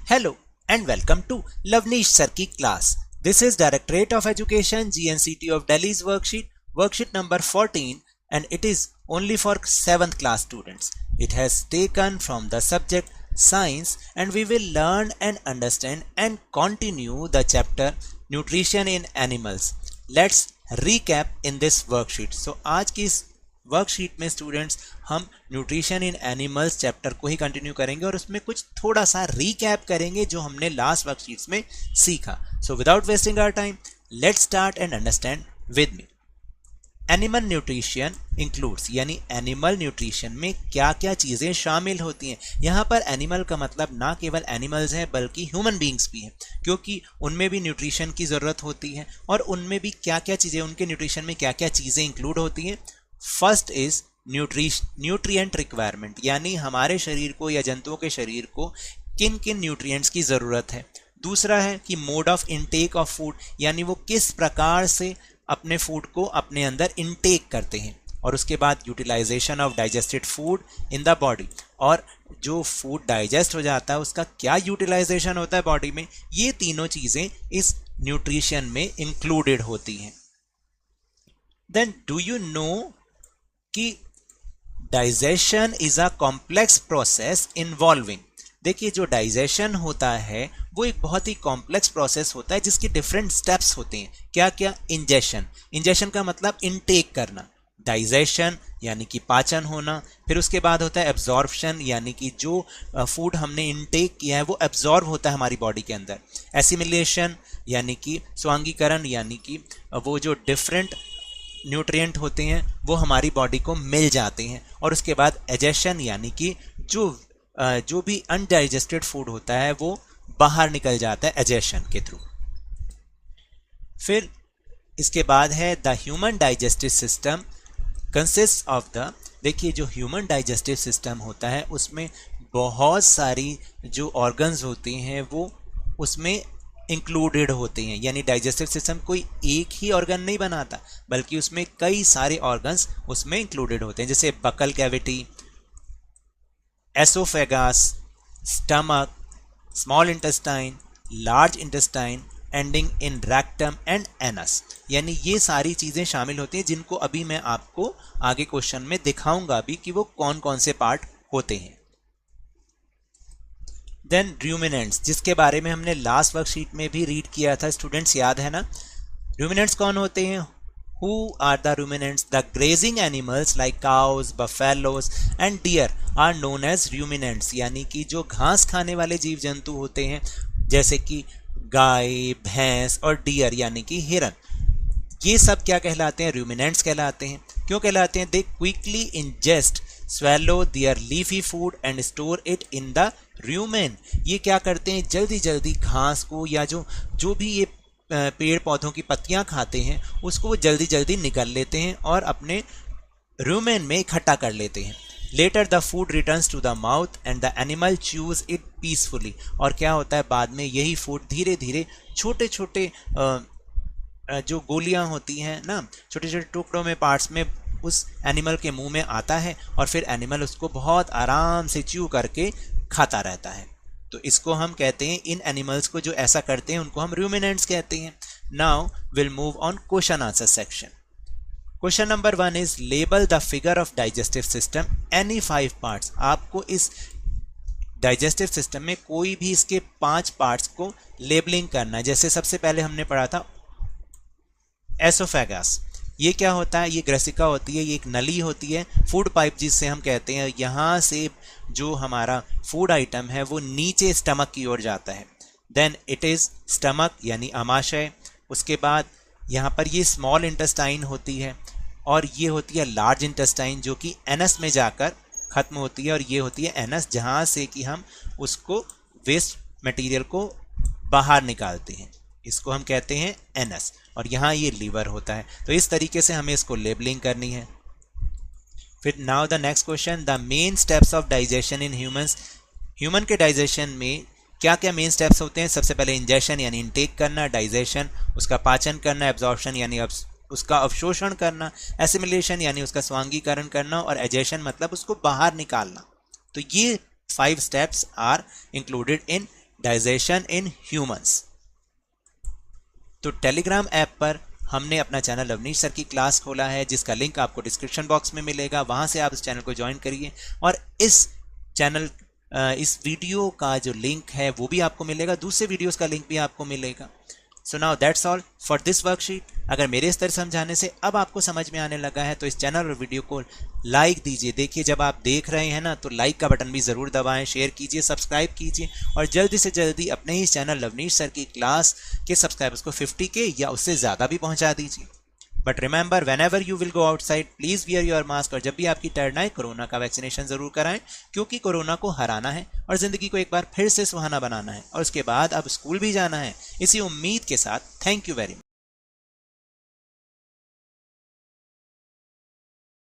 Hello and welcome to Lavneesh Sir ki class. This is Directorate of Education GNCT of Delhi's worksheet number 14, and it is only for 7th class students. It has taken from the subject science, and we will learn and understand and continue the chapter nutrition in animals. Let's recap in this worksheet. So आज की इस worksheet में students हम nutrition in animals chapter को ही continue करेंगे और उसमें कुछ थोड़ा सा रीकैप करेंगे जो हमने लास्ट वर्कशीट्स में सीखा. So without wasting our time let's start and understand with me. Animal nutrition includes, यानी एनिमल न्यूट्रिशन में क्या क्या चीज़ें शामिल होती हैं. यहाँ पर एनिमल का मतलब ना केवल एनिमल्स हैं बल्कि ह्यूमन बींग्स भी हैं, क्योंकि उनमें भी न्यूट्रिशन की ज़रूरत होती है और उनमें भी क्या क्या चीज़ें, उनके न्यूट्रिशन में क्या क्या चीज़ें इंक्लूड होती हैं. फर्स्ट इज न्यूट्रिएंट रिक्वायरमेंट, यानी हमारे शरीर को या जंतुओं के शरीर को किन किन न्यूट्रिएंट्स की ज़रूरत है. दूसरा है कि mode of intake of food, यानी वो किस प्रकार से अपने फूड को अपने अंदर इनटेक करते हैं. और उसके बाद utilisation of digested food in the body, और जो फूड डाइजेस्ट हो जाता है उसका क्या यूटिलाइजेशन होता है बॉडी में. ये तीनों चीज़ें इस न्यूट्रिशन में इंक्लूडेड होती हैं. देन डू यू नो कि digestion is a complex process involving. देखिए, जो डाइजेशन होता है वो एक बहुत ही कॉम्प्लेक्स प्रोसेस होता है जिसके डिफरेंट स्टेप्स होते हैं. क्या क्या? इंजेशन का मतलब इनटेक करना, डाइजेशन यानी कि पाचन होना, फिर उसके बाद होता है एब्जॉर्प्शन, यानी कि जो फूड हमने इनटेक किया है वो एब्जॉर्ब होता है हमारी बॉडी के अंदर. एसिमिलेशन यानी कि स्वांगीकरण, यानी कि वो जो डिफरेंट न्यूट्रिएंट होते हैं वो हमारी बॉडी को मिल जाते हैं. और उसके बाद एजेशन, यानी कि जो भी अनडाइजेस्टेड फूड होता है वो बाहर निकल जाता है एजेशन के थ्रू. फिर इसके बाद है the human digestive system consist of the. देखिए, जो ह्यूमन डाइजेस्टिव सिस्टम होता है उसमें बहुत सारी जो ऑर्गन्स होते हैं वो उसमें इंक्लूडेड होते हैं. यानी डाइजेस्टिव सिस्टम कोई एक ही ऑर्गन नहीं बनाता बल्कि उसमें कई सारे ऑर्गन्स उसमें इंक्लूडेड होते हैं, जैसे buccal cavity, oesophagus, stomach, small intestine, large intestine, ending in rectum and anus. यानी ये सारी चीज़ें शामिल होती हैं जिनको अभी मैं आपको आगे क्वेश्चन में दिखाऊंगा भी कि वो कौन कौन से पार्ट होते हैं. देन रूमिनेंट्स, जिसके बारे में हमने लास्ट वर्कशीट में भी रीड किया था स्टूडेंट्स, याद है ना. रूमिनेंट्स कौन होते हैं? Who are the ruminants? The grazing animals like cows, buffaloes and deer are known as ruminants. यानी कि जो घास खाने वाले जीव जंतु होते हैं जैसे कि गाय, भैंस और डियर यानी कि हिरन, ये सब क्या कहलाते हैं? रूमिनेंट्स कहलाते हैं. क्यों कहलाते हैं? दे quickly ingest, swallow their leafy food and store it in the rumen. ये क्या करते हैं? जल्दी जल्दी घास को या जो भी ये पेड़ पौधों की पत्तियां खाते हैं उसको वो जल्दी जल्दी निकल लेते हैं और अपने रूमेन में इकट्ठा कर लेते हैं. Later the food returns to the mouth and the animal chews it peacefully. और क्या होता है? बाद में यही फूड धीरे धीरे छोटे छोटे जो गोलियां होती हैं ना, छोटे छोटे टुकड़ों में, पार्ट्स में उस एनिमल के मुंह में आता है और फिर एनिमल उसको बहुत आराम से च्यू करके खाता रहता है. तो इसको हम कहते हैं, इन एनिमल्स को जो ऐसा करते हैं उनको हम रूमिनेंट्स कहते हैं. Now will move on question answer section. Question number 1 is label the figure of digestive system any 5 parts. आपको इस डाइजेस्टिव सिस्टम में कोई भी इसके 5 पार्ट्स को लेबलिंग करना है. जैसे सबसे पहले हमने पढ़ा था एसोफेगस. ये क्या होता है? ये ग्रेसिका होती है, ये एक नली होती है, फूड पाइप जिससे हम कहते हैं. यहाँ से जो हमारा फूड आइटम है वो नीचे स्टमक की ओर जाता है. देन इट इज़ स्टमक यानी आमाशय. उसके बाद यहाँ पर ये स्मॉल इंटेस्टाइन होती है और ये होती है लार्ज इंटेस्टाइन जो कि एनस में जाकर ख़त्म होती है, और ये होती है एनस जहाँ से कि हम उसको वेस्ट मटेरियल को बाहर निकालते हैं. इसको हम कहते हैं एनस. और यहाँ ये लीवर होता है. तो इस तरीके से हमें इसको लेबलिंग करनी है. फिर now the next question, the main steps of digestion in humans. Human के डाइजेशन में क्या क्या मेन स्टेप्स होते हैं? सबसे पहले इंजेशन यानी इनटेक करना, डाइजेशन उसका पाचन करना, एब्जॉर्प्शन यानी उसका अवशोषण करना, एसिमिलेशन यानी उसका स्वांगीकरण करना, और एजेशन मतलब उसको बाहर निकालना. तो ये 5 steps are included in digestion in humans. तो टेलीग्राम ऐप पर हमने अपना चैनल लवनीश सर की क्लास खोला है, जिसका लिंक आपको डिस्क्रिप्शन बॉक्स में मिलेगा। वहां से आप इस चैनल को ज्वाइन करिए और इस चैनल इस वीडियो का जो लिंक है वो भी आपको मिलेगा, दूसरे वीडियोस का लिंक भी आपको मिलेगा। So now that's all for this worksheet. अगर मेरे इस तरह समझाने से अब आपको समझ में आने लगा है तो इस चैनल और वीडियो को लाइक दीजिए। देखिए, जब आप देख रहे हैं ना तो लाइक का बटन भी ज़रूर दबाएं, शेयर कीजिए, सब्सक्राइब कीजिए और जल्दी से जल्दी अपने ही चैनल लवनीश सर की क्लास के सब्सक्राइबर्स को 50K या उससे ज़्यादा भी पहुंचा दीजिए। But remember, when ever you will go outside please wear your mask. और जब भी आपकी टर्न आए कोरोना का वैक्सीनेशन जरूर कराएं, क्योंकि कोरोना को हराना है और जिंदगी को एक बार फिर से सुहाना बनाना है और उसके बाद अब स्कूल भी जाना है। इसी उम्मीद के साथ थैंक यू वेरी मच।